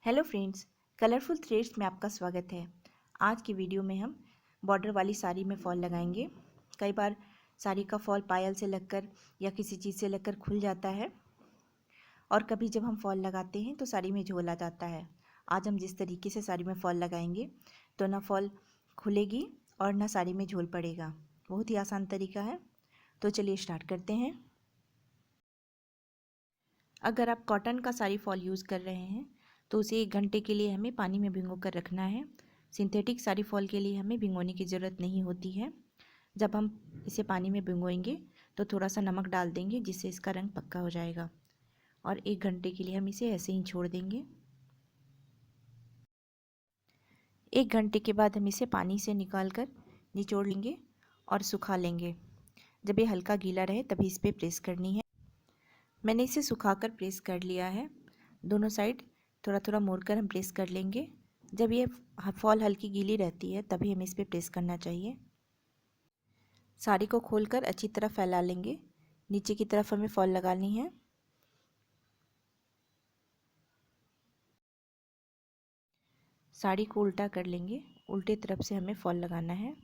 Hello friends, colourful threads में आपका स्वागत है। आज की वीडियो में हम बॉर्डर वाली साड़ी में फॉल लगाएंगे। कई बार साड़ी का फॉल पायल से लगकर या किसी चीज़ से लगकर खुल जाता है और कभी जब हम फॉल लगाते हैं तो साड़ी में झोल आ जाता है। आज हम जिस तरीके से साड़ी में फॉल लगाएंगे तो ना फॉल खुलेगी और ना साड़ी में झोल पड़ेगा। बहुत ही आसान तरीका है, तो चलिए स्टार्ट करते हैं। अगर आप कॉटन का साड़ी फॉल यूज़ कर रहे हैं तो उसे 1 घंटे के लिए हमें पानी में भिगो कर रखना है। सिंथेटिक साड़ी फॉल के लिए हमें भिगोने की ज़रूरत नहीं होती है। जब हम इसे पानी में भिगोएंगे तो थोड़ा सा नमक डाल देंगे जिससे इसका रंग पक्का हो जाएगा और 1 घंटे के लिए हम इसे ऐसे ही छोड़ देंगे। 1 घंटे के बाद हम इसे पानी से निकाल कर निचोड़ लेंगे और सुखा लेंगे। जब ये हल्का गीला रहे तभी इस पर प्रेस करनी है। मैंने इसे सुखाकर प्रेस कर लिया है। दोनों साइड थोड़ा थोड़ा मोड़कर हम प्रेस कर लेंगे। जब ये फॉल हल्की गीली रहती है तभी हमें इस पर प्रेस करना चाहिए। साड़ी को खोलकर अच्छी तरह फैला लेंगे। नीचे की तरफ हमें फॉल लगानी है। साड़ी को उल्टा कर लेंगे। उल्टे तरफ से हमें फॉल लगाना है।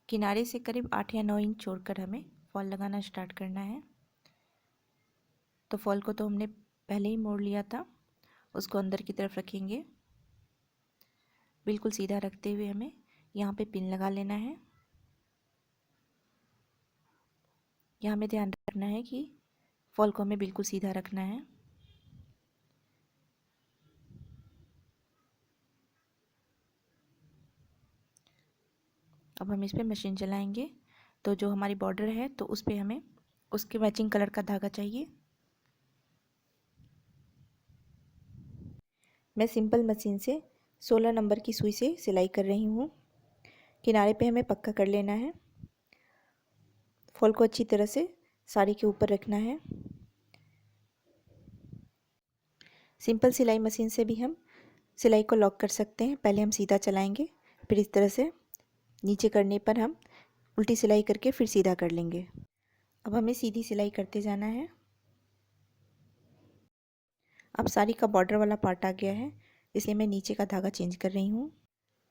किनारे से करीब 8 या 9 इंच छोड़कर हमें फॉल लगाना स्टार्ट करना है। तो फॉल को तो हमने पहले ही मोड़ लिया था, उसको अंदर की तरफ रखेंगे। बिल्कुल सीधा रखते हुए हमें यहाँ पे पिन लगा लेना है। यहाँ हमें ध्यान रखना है कि फॉल को हमें बिल्कुल सीधा रखना है। अब हम इस पर मशीन चलाएंगे। तो जो हमारी बॉर्डर है तो उस पर हमें उसके मैचिंग कलर का धागा चाहिए। मैं सिंपल मशीन से 16 नंबर की सुई से सिलाई कर रही हूँ। किनारे पे हमें पक्का कर लेना है। फॉल को अच्छी तरह से साड़ी के ऊपर रखना है। सिंपल सिलाई मशीन से भी हम सिलाई को लॉक कर सकते हैं। पहले हम सीधा चलाएंगे, फिर इस तरह से नीचे करने पर हम उल्टी सिलाई करके फिर सीधा कर लेंगे। अब हमें सीधी सिलाई करते जाना है। अब साड़ी का बॉर्डर वाला पार्ट आ गया है, इसलिए मैं नीचे का धागा चेंज कर रही हूँ।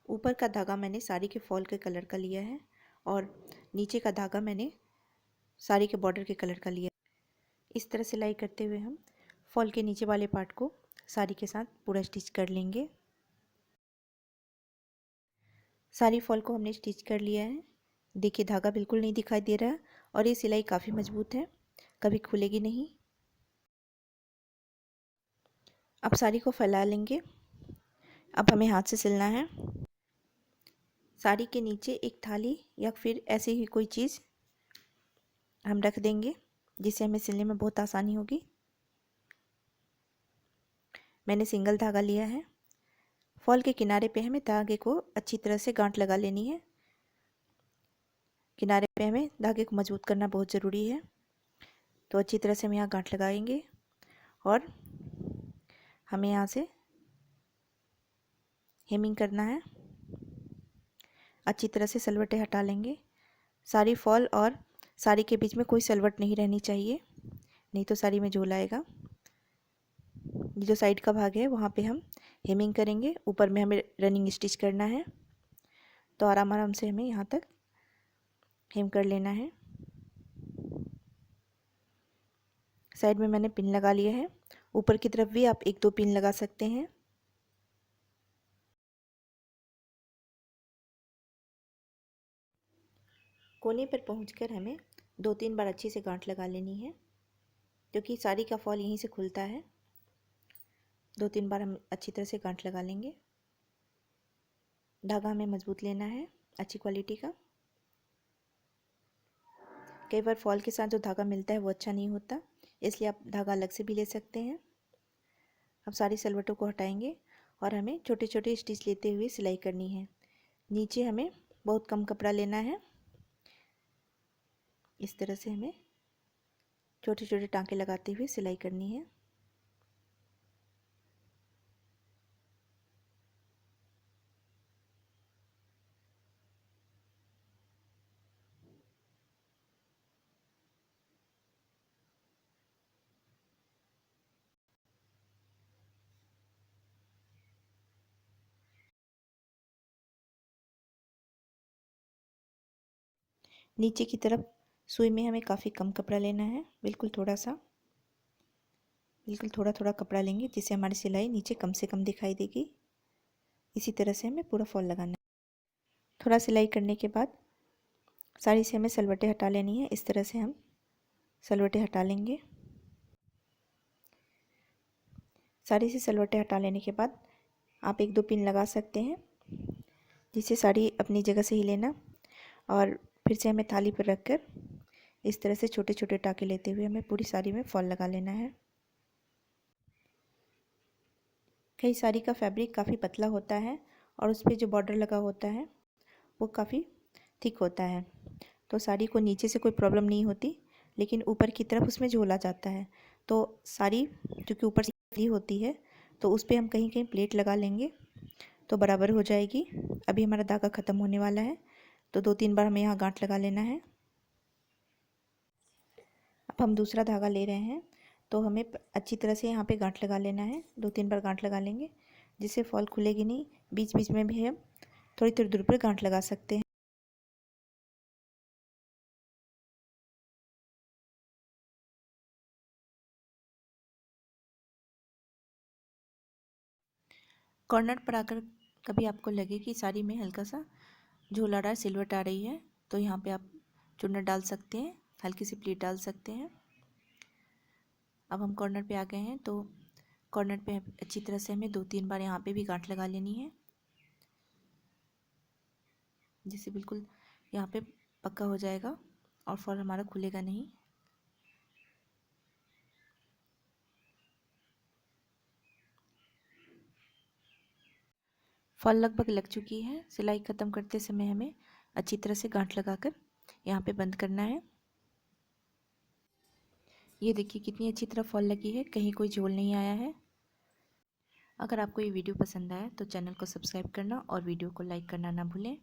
ऊपर का धागा मैंने साड़ी के फॉल के कलर का लिया है और नीचे का धागा मैंने साड़ी के बॉर्डर के कलर का लिया। इस तरह सिलाई करते हुए हम फॉल के नीचे वाले पार्ट को साड़ी के साथ पूरा स्टिच कर लेंगे। सारी फॉल को हमने स्टिच कर लिया है। देखिए धागा बिल्कुल नहीं दिखाई दे रहा और ये सिलाई काफ़ी मजबूत है, कभी खुलेगी नहीं। अब साड़ी को फैला लेंगे। अब हमें हाथ से सिलना है। साड़ी के नीचे एक थाली या फिर ऐसी ही कोई चीज़ हम रख देंगे जिससे हमें सिलने में बहुत आसानी होगी। मैंने सिंगल धागा लिया है। फॉल के किनारे पे हमें धागे को अच्छी तरह से गांठ लगा लेनी है। किनारे पे हमें धागे को मजबूत करना बहुत ज़रूरी है। तो अच्छी तरह से हम यहाँ गांठ लगाएंगे और हमें यहाँ से हेमिंग करना है। अच्छी तरह से सलवटें हटा लेंगे। साड़ी फॉल और साड़ी के बीच में कोई सलवट नहीं रहनी चाहिए, नहीं तो साड़ी में झोल आएगा। ये जो साइड का भाग है वहाँ पे हम हेमिंग करेंगे। ऊपर में हमें रनिंग स्टिच करना है, तो आराम आराम से हमें यहाँ तक हेम कर लेना है। साइड में मैंने पिन लगा लिया है। ऊपर की तरफ भी आप 1-2 पिन लगा सकते हैं। कोने पर पहुंचकर हमें 2-3 बार अच्छे से गांठ लगा लेनी है, क्योंकि साड़ी का फॉल यहीं से खुलता है। 2-3 बार हम अच्छी तरह से गांठ लगा लेंगे। धागा हमें मजबूत लेना है, अच्छी क्वालिटी का। कई बार फॉल के साथ जो धागा मिलता है वो अच्छा नहीं होता, इसलिए आप धागा अलग से भी ले सकते हैं। अब सारी सलवटों को हटाएंगे और हमें छोटे छोटे स्टिच लेते हुए सिलाई करनी है। नीचे हमें बहुत कम कपड़ा लेना है। इस तरह से हमें छोटे छोटे टांके लगाते हुए सिलाई करनी है। नीचे की तरफ सुई में हमें काफ़ी कम कपड़ा लेना है, बिल्कुल थोड़ा थोड़ा कपड़ा लेंगे जिससे हमारी सिलाई नीचे कम से कम दिखाई देगी। इसी तरह से हमें पूरा फॉल लगाना है। थोड़ा सिलाई करने के बाद साड़ी से हमें सलवटें हटा लेनी है। इस तरह से हम सलवटें हटा लेंगे। साड़ी से सलवटें हटा लेने के बाद आप 1-2 पिन लगा सकते हैं, जिससे साड़ी अपनी जगह से ही लेना। और फिर से हमें थाली पर रखकर इस तरह से छोटे छोटे टाँके लेते हुए हमें पूरी साड़ी में फॉल लगा लेना है। कई साड़ी का फैब्रिक काफ़ी पतला होता है और उस पर जो बॉर्डर लगा होता है वो काफ़ी थिक होता है, तो साड़ी को नीचे से कोई प्रॉब्लम नहीं होती, लेकिन ऊपर की तरफ उसमें झोला जाता है। तो साड़ी क्योंकि ऊपर से पतली होती है तो उस पर हम कहीं कहीं प्लेट लगा लेंगे तो बराबर हो जाएगी। अभी हमारा धागा ख़त्म होने वाला है, तो 2-3 बार हमें यहाँ गांठ लगा लेना है। अब हम दूसरा धागा ले रहे हैं, तो हमें अच्छी तरह से यहाँ पे गांठ लगा लेना है। 2-3 बार गांठ लगा लेंगे जिससे फॉल खुलेगी नहीं। बीच बीच में भी हम थोड़ी थोड़ी दूर पर गांठ लगा सकते हैं। कॉर्नर पर आकर कभी आपको लगे कि साड़ी में हल्का सा झोलादार सिलवट आ रही है, तो यहाँ पे आप चुन्नट डाल सकते हैं, हल्की सी प्लीट डाल सकते हैं। अब हम कॉर्नर पे आ गए हैं, तो कॉर्नर पे अच्छी तरह से हमें 2-3 बार यहाँ पे भी गांठ लगा लेनी है, जिससे बिल्कुल यहाँ पे पक्का हो जाएगा और फॉल हमारा खुलेगा नहीं। फॉल लगभग लग चुकी है। सिलाई ख़त्म करते समय हमें अच्छी तरह से गांठ लगाकर यहाँ पे बंद करना है। ये देखिए कितनी अच्छी तरह फॉल लगी है, कहीं कोई झोल नहीं आया है। अगर आपको ये वीडियो पसंद आया तो चैनल को सब्सक्राइब करना और वीडियो को लाइक करना ना भूलें।